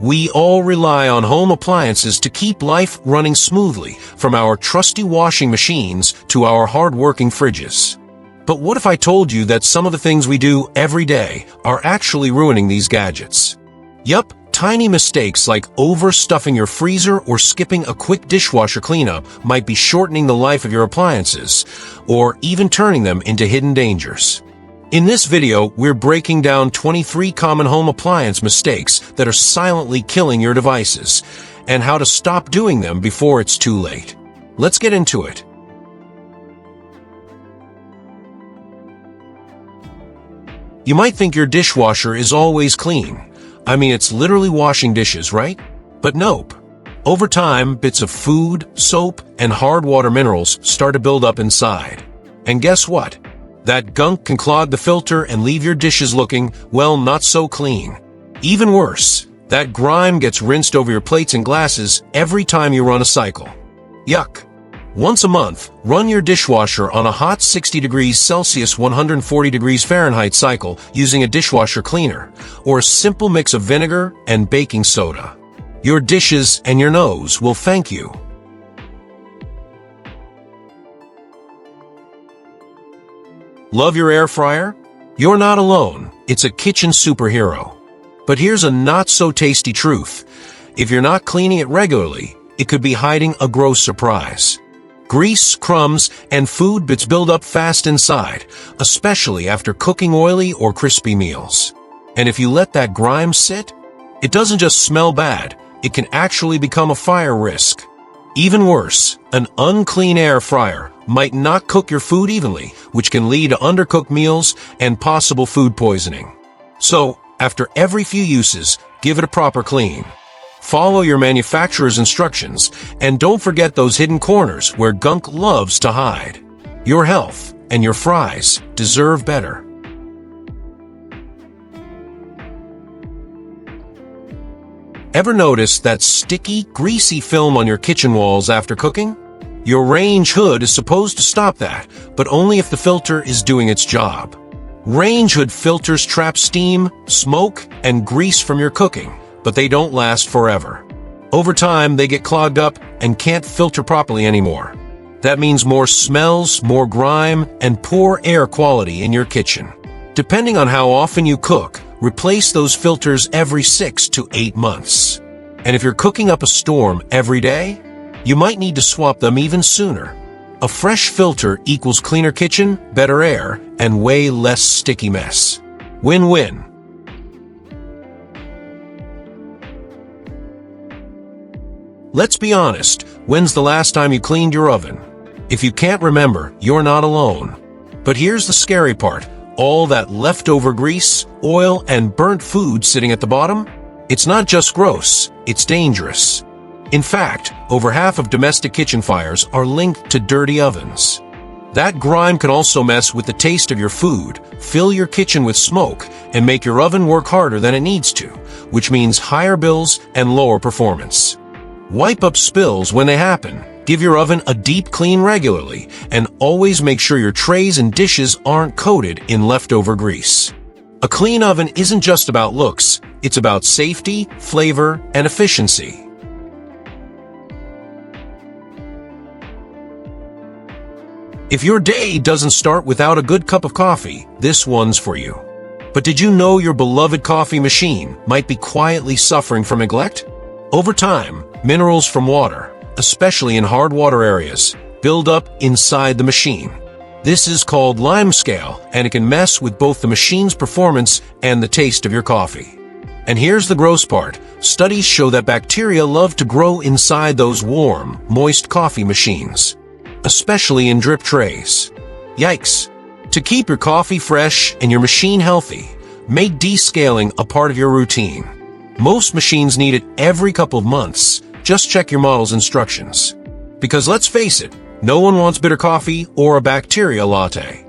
We all rely on home appliances to keep life running smoothly, from our trusty washing machines to our hard-working fridges. But what if I told you that some of the things we do every day are actually ruining these gadgets? Yup, tiny mistakes like overstuffing your freezer or skipping a quick dishwasher cleanup might be shortening the life of your appliances, or even turning them into hidden dangers. In this video, we're breaking down 23 common home appliance mistakes that are silently killing your devices, and how to stop doing them before it's too late. Let's get into it. You might think your dishwasher is always clean. I mean, it's literally washing dishes, right? But nope. Over time, bits of food, soap, and hard water minerals start to build up inside. And guess what? That gunk can clog the filter and leave your dishes looking, well, not so clean. Even worse, that grime gets rinsed over your plates and glasses every time you run a cycle. Yuck. Once a month, run your dishwasher on a hot 60 degrees Celsius 140 degrees Fahrenheit cycle using a dishwasher cleaner, or a simple mix of vinegar and baking soda. Your dishes and your nose will thank you. Love your air fryer? You're not alone. It's a kitchen superhero. But here's a not-so-tasty truth. If you're not cleaning it regularly, it could be hiding a gross surprise. Grease, crumbs, and food bits build up fast inside, especially after cooking oily or crispy meals. And if you let that grime sit, it doesn't just smell bad, it can actually become a fire risk. Even worse, an unclean air fryer might not cook your food evenly, which can lead to undercooked meals and possible food poisoning. So, after every few uses, give it a proper clean. Follow your manufacturer's instructions, and don't forget those hidden corners where gunk loves to hide. Your health and your fries deserve better. Ever notice that sticky, greasy film on your kitchen walls after cooking? Your range hood is supposed to stop that, but only if the filter is doing its job. Range hood filters trap steam, smoke, and grease from your cooking, but they don't last forever. Over time, they get clogged up and can't filter properly anymore. That means more smells, more grime, and poor air quality in your kitchen. Depending on how often you cook, replace those filters every 6 to 8 months. And if you're cooking up a storm every day, you might need to swap them even sooner. A fresh filter equals cleaner kitchen, better air, and way less sticky mess. Win-win. Let's be honest, when's the last time you cleaned your oven? If you can't remember, you're not alone. But here's the scary part. All that leftover grease, oil, and burnt food sitting at the bottom? It's not just gross, it's dangerous. In fact, over half of domestic kitchen fires are linked to dirty ovens. That grime can also mess with the taste of your food, fill your kitchen with smoke, and make your oven work harder than it needs to, which means higher bills and lower performance. Wipe up spills when they happen. Give your oven a deep clean regularly, and always make sure your trays and dishes aren't coated in leftover grease. A clean oven isn't just about looks, it's about safety, flavor, and efficiency. If your day doesn't start without a good cup of coffee, this one's for you. But did you know your beloved coffee machine might be quietly suffering from neglect? Over time, minerals from water, especially in hard water areas, build up inside the machine. This is called limescale, and it can mess with both the machine's performance and the taste of your coffee. And here's the gross part. Studies show that bacteria love to grow inside those warm, moist coffee machines, especially in drip trays. Yikes! To keep your coffee fresh and your machine healthy, make descaling a part of your routine. Most machines need it every couple of months. Just check your model's instructions. Because let's face it, no one wants bitter coffee or a bacteria latte.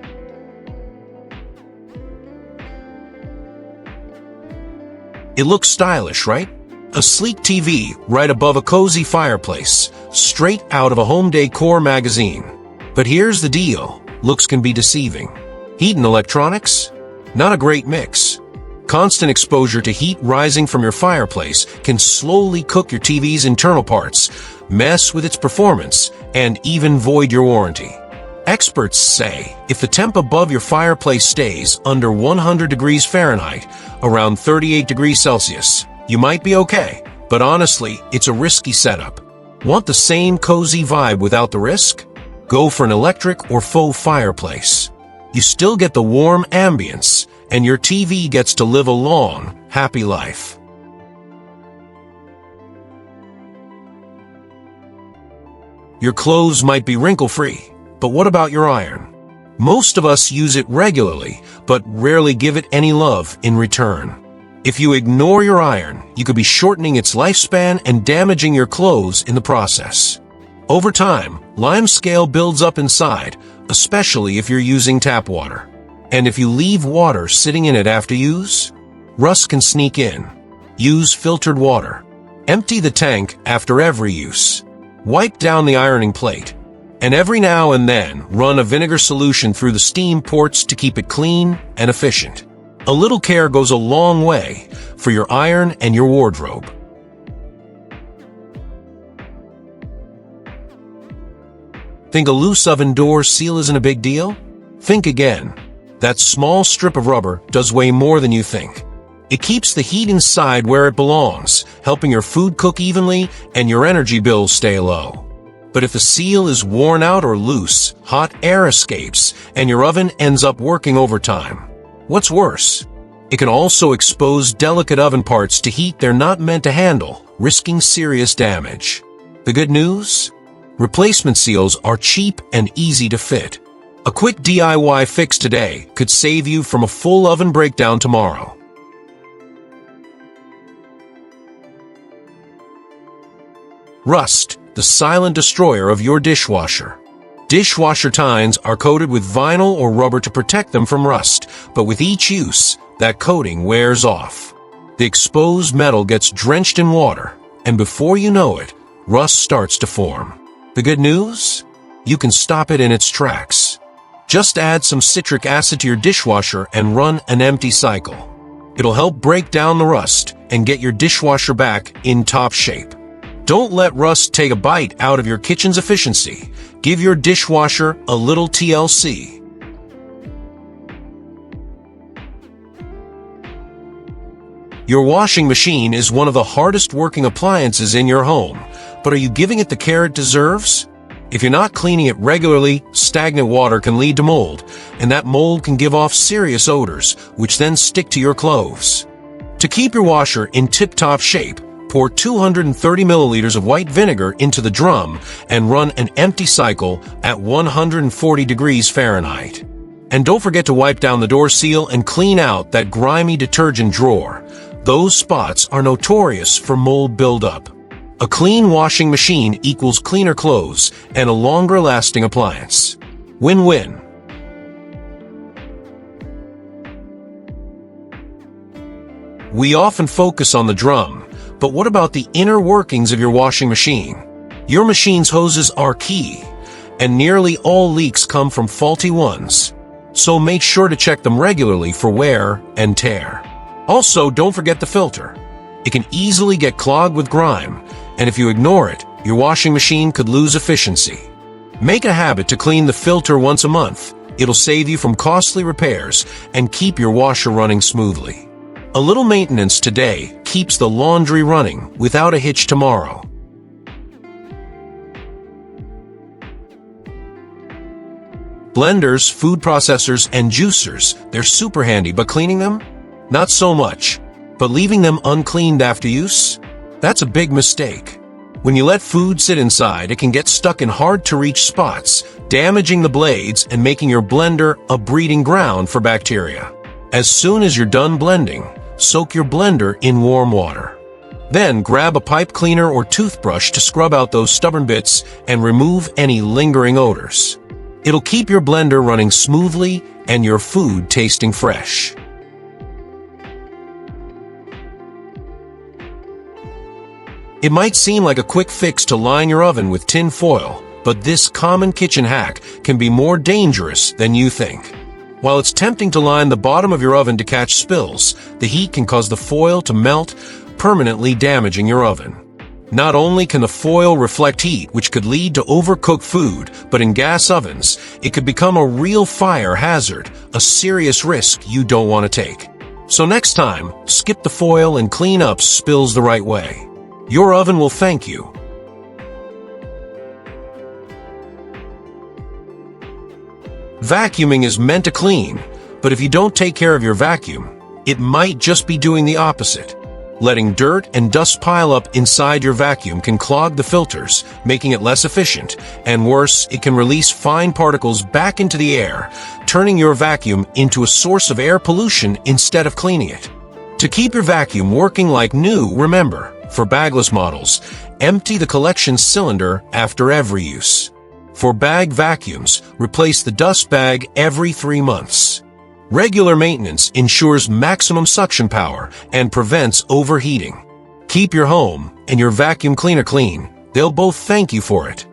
It looks stylish, right? A sleek TV right above a cozy fireplace, straight out of a home decor magazine. But here's the deal, looks can be deceiving. Heat and electronics? Not a great mix. Constant exposure to heat rising from your fireplace can slowly cook your TV's internal parts, mess with its performance, and even void your warranty. Experts say if the temp above your fireplace stays under 100 degrees Fahrenheit, around 38 degrees Celsius, you might be okay. But honestly, it's a risky setup. Want the same cozy vibe without the risk? Go for an electric or faux fireplace. You still get the warm ambience, and your TV gets to live a long, happy life. Your clothes might be wrinkle-free, but what about your iron? Most of us use it regularly, but rarely give it any love in return. If you ignore your iron, you could be shortening its lifespan and damaging your clothes in the process. Over time, limescale builds up inside, especially if you're using tap water. And if you leave water sitting in it after use, rust can sneak in. Use filtered water. Empty the tank after every use. Wipe down the ironing plate. And every now and then, run a vinegar solution through the steam ports to keep it clean and efficient. A little care goes a long way for your iron and your wardrobe. Think a loose oven door seal isn't a big deal? Think again. That small strip of rubber does way more than you think. It keeps the heat inside where it belongs, helping your food cook evenly and your energy bills stay low. But if the seal is worn out or loose, hot air escapes, and your oven ends up working overtime. What's worse? It can also expose delicate oven parts to heat they're not meant to handle, risking serious damage. The good news? Replacement seals are cheap and easy to fit. A quick DIY fix today could save you from a full oven breakdown tomorrow. Rust, the silent destroyer of your dishwasher. Dishwasher tines are coated with vinyl or rubber to protect them from rust, but with each use, that coating wears off. The exposed metal gets drenched in water, and before you know it, rust starts to form. The good news? You can stop it in its tracks. Just add some citric acid to your dishwasher and run an empty cycle. It'll help break down the rust and get your dishwasher back in top shape. Don't let rust take a bite out of your kitchen's efficiency. Give your dishwasher a little TLC. Your washing machine is one of the hardest working appliances in your home, but are you giving it the care it deserves? If you're not cleaning it regularly, stagnant water can lead to mold, and that mold can give off serious odors, which then stick to your clothes. To keep your washer in tip-top shape, pour 230 milliliters of white vinegar into the drum and run an empty cycle at 140 degrees Fahrenheit. And don't forget to wipe down the door seal and clean out that grimy detergent drawer. Those spots are notorious for mold buildup. A clean washing machine equals cleaner clothes and a longer-lasting appliance. Win-win. We often focus on the drum, but what about the inner workings of your washing machine? Your machine's hoses are key, and nearly all leaks come from faulty ones. So make sure to check them regularly for wear and tear. Also, don't forget the filter. It can easily get clogged with grime, and if you ignore it, your washing machine could lose efficiency. Make a habit to clean the filter once a month. It'll save you from costly repairs and keep your washer running smoothly. A little maintenance today keeps the laundry running without a hitch tomorrow. Blenders, food processors, and juicers, they're super handy, but cleaning them? Not so much. But leaving them uncleaned after use? That's a big mistake. When you let food sit inside, it can get stuck in hard-to-reach spots, damaging the blades and making your blender a breeding ground for bacteria. As soon as you're done blending, soak your blender in warm water. Then grab a pipe cleaner or toothbrush to scrub out those stubborn bits and remove any lingering odors. It'll keep your blender running smoothly and your food tasting fresh. It might seem like a quick fix to line your oven with tin foil, but this common kitchen hack can be more dangerous than you think. While it's tempting to line the bottom of your oven to catch spills, the heat can cause the foil to melt, permanently damaging your oven. Not only can the foil reflect heat, which could lead to overcooked food, but in gas ovens, it could become a real fire hazard, a serious risk you don't want to take. So next time, skip the foil and clean up spills the right way. Your oven will thank you. Vacuuming is meant to clean, but if you don't take care of your vacuum, it might just be doing the opposite. Letting dirt and dust pile up inside your vacuum can clog the filters, making it less efficient, and worse, it can release fine particles back into the air, turning your vacuum into a source of air pollution instead of cleaning it. To keep your vacuum working like new, remember, for bagless models, empty the collection cylinder after every use. For bag vacuums, replace the dust bag every 3 months. Regular maintenance ensures maximum suction power and prevents overheating. Keep your home and your vacuum cleaner clean. They'll both thank you for it.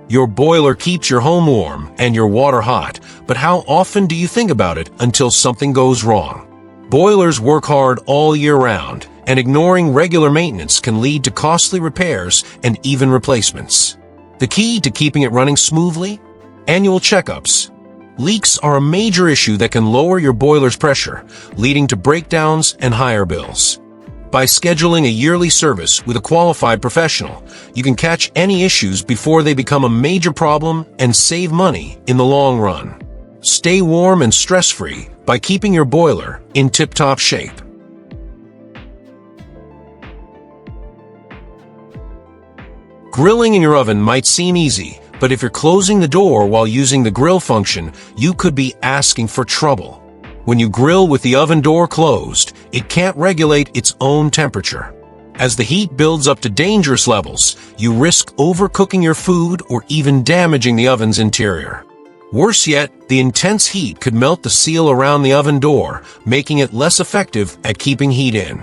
Your boiler keeps your home warm and your water hot, but how often do you think about it until something goes wrong? Boilers work hard all year round, and ignoring regular maintenance can lead to costly repairs and even replacements. The key to keeping it running smoothly? Annual checkups. Leaks are a major issue that can lower your boiler's pressure, leading to breakdowns and higher bills. By scheduling a yearly service with a qualified professional, you can catch any issues before they become a major problem and save money in the long run. Stay warm and stress-free by keeping your boiler in tip-top shape. Grilling in your oven might seem easy, but if you're closing the door while using the grill function, you could be asking for trouble. When you grill with the oven door closed, it can't regulate its own temperature. As the heat builds up to dangerous levels, you risk overcooking your food or even damaging the oven's interior. Worse yet, the intense heat could melt the seal around the oven door, making it less effective at keeping heat in.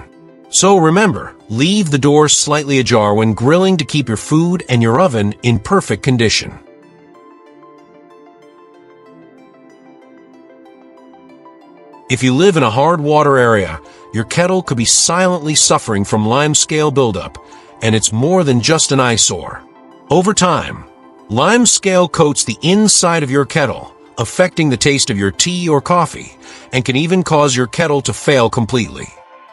So remember, leave the door slightly ajar when grilling to keep your food and your oven in perfect condition. If you live in a hard water area, your kettle could be silently suffering from limescale buildup, and it's more than just an eyesore. Over time, limescale coats the inside of your kettle, affecting the taste of your tea or coffee, and can even cause your kettle to fail completely.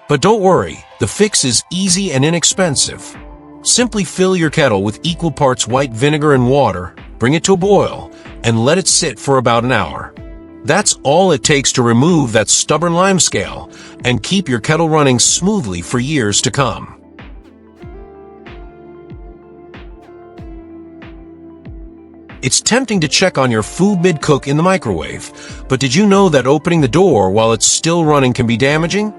But don't worry, the fix is easy and inexpensive. Simply fill your kettle with equal parts white vinegar and water, bring it to a boil, and let it sit for about an hour. That's all it takes to remove that stubborn limescale and keep your kettle running smoothly for years to come. It's tempting to check on your food mid-cook in the microwave, but did you know that opening the door while it's still running can be damaging?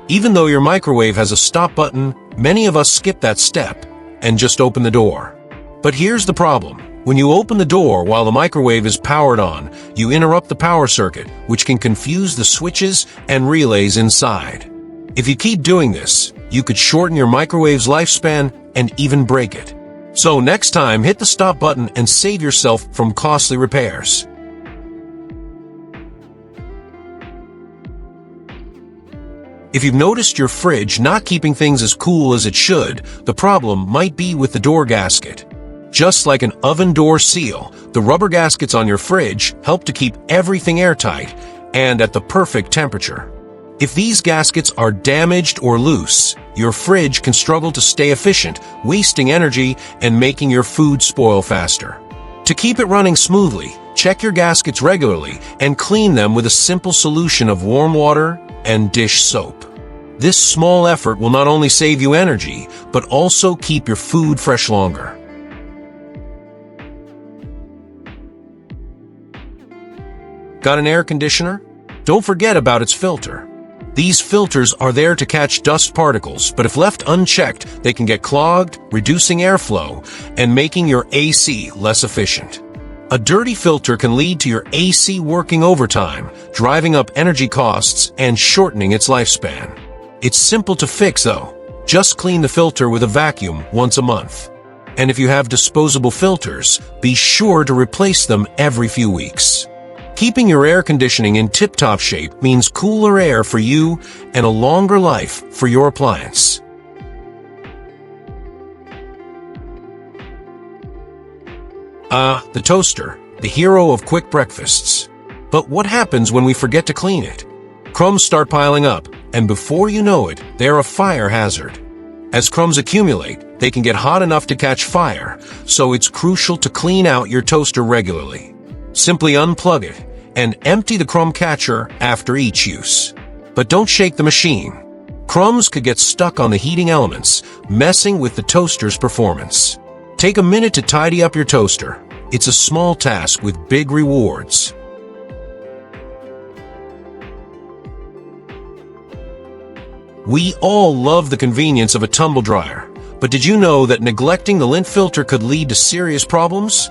Even though your microwave has a stop button, many of us skip that step and just open the door. But here's the problem. When you open the door while the microwave is powered on, you interrupt the power circuit, which can confuse the switches and relays inside. If you keep doing this, you could shorten your microwave's lifespan and even break it. So next time, hit the stop button and save yourself from costly repairs. If you've noticed your fridge not keeping things as cool as it should, the problem might be with the door gasket. Just like an oven door seal, the rubber gaskets on your fridge help to keep everything airtight and at the perfect temperature. If these gaskets are damaged or loose, your fridge can struggle to stay efficient, wasting energy and making your food spoil faster. To keep it running smoothly, check your gaskets regularly and clean them with a simple solution of warm water and dish soap. This small effort will not only save you energy, but also keep your food fresh longer. Got an air conditioner? Don't forget about its filter. These filters are there to catch dust particles, but if left unchecked, they can get clogged, reducing airflow and making your AC less efficient. A dirty filter can lead to your AC working overtime, driving up energy costs and shortening its lifespan. It's simple to fix though. Just clean the filter with a vacuum once a month. And if you have disposable filters, be sure to replace them every few weeks. Keeping your air conditioning in tip-top shape means cooler air for you and a longer life for your appliance. The toaster, the hero of quick breakfasts. But what happens when we forget to clean it? Crumbs start piling up, and before you know it, they're a fire hazard. As crumbs accumulate, they can get hot enough to catch fire, so it's crucial to clean out your toaster regularly. Simply unplug it and empty the crumb catcher after each use. But don't shake the machine. Crumbs could get stuck on the heating elements, messing with the toaster's performance. Take a minute to tidy up your toaster. It's a small task with big rewards. We all love the convenience of a tumble dryer, but did you know that neglecting the lint filter could lead to serious problems?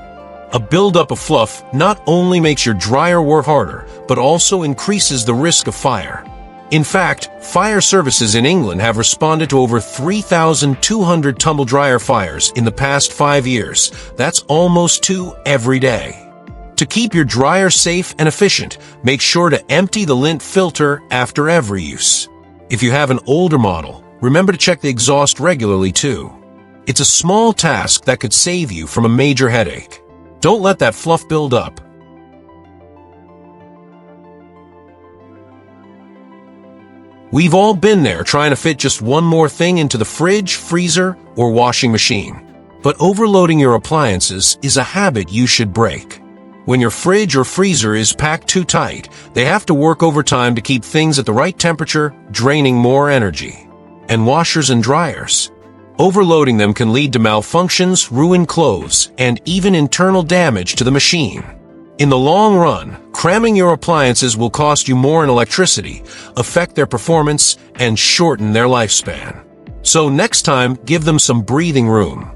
A buildup of fluff not only makes your dryer work harder, but also increases the risk of fire. In fact, fire services in England have responded to over 3,200 tumble dryer fires in the past 5 years. That's almost 2 every day. To keep your dryer safe and efficient, make sure to empty the lint filter after every use. If you have an older model, remember to check the exhaust regularly too. It's a small task that could save you from a major headache. Don't let that fluff build up. We've all been there trying to fit just one more thing into the fridge, freezer, or washing machine. But overloading your appliances is a habit you should break. When your fridge or freezer is packed too tight, they have to work overtime to keep things at the right temperature, draining more energy. And washers and dryers. Overloading them can lead to malfunctions, ruined clothes, and even internal damage to the machine. In the long run, cramming your appliances will cost you more in electricity, affect their performance, and shorten their lifespan. So next time, give them some breathing room.